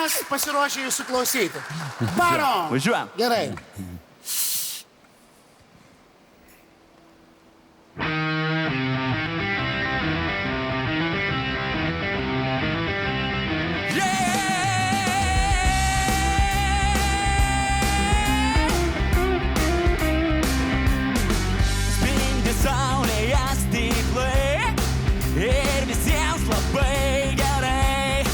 mes pasiruošę jūsų klausyti. Varom! Važiuojam. Gerai. Spindi saulėje stiklai ir visiems labai gerai.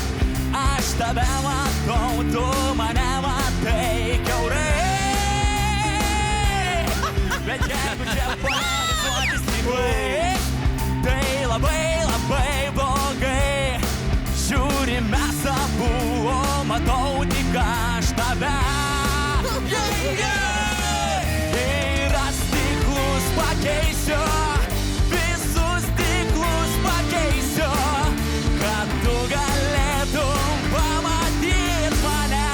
Aš tave matau, tu mane matai kiaurai. Bet jeigu čia panizuoti stiklai, tai labai labai blogai. Žiūri mes abu, o matau tik aš tave. Ir aš stiklus pakeisiu, visus stiklus pakeisiu, kad tu galėtum pamatyt mane.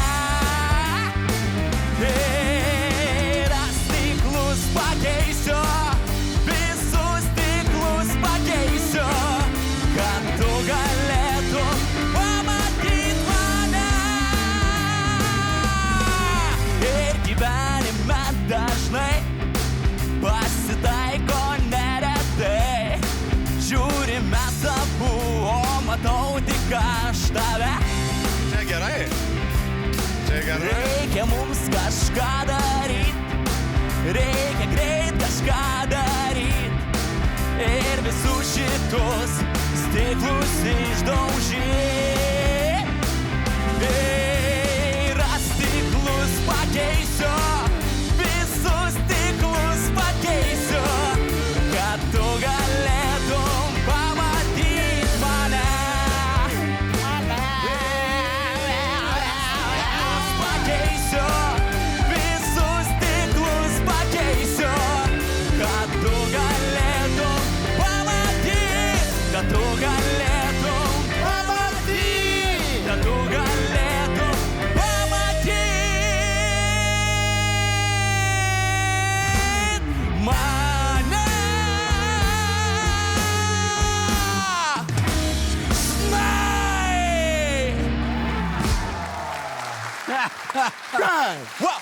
Ir aš stiklus pakeisiu, visus stiklus pakeisiu, kad tu galėtum pamatyt mane. Ir gyvenime dažnai pasitaiko neretai. Žiūri mes abu, o matau tik aš tave. Čia gerai. Čia gerai. Reikia mums kažką daryt, reikia greit kažką daryt ir visus šitus stiklus išdaužyt. Ir aš stiklus pakeisiu, visus stiklus pakeisiu, kad tu galėtum pamatyt mane. Pakeisiu, visus stiklus pakeisiu, kad tu galėtum pamatyt, kad tu galėtum pamatyt, kad tu galėtum pamatyt mane. Žinai! Gerai. Wow!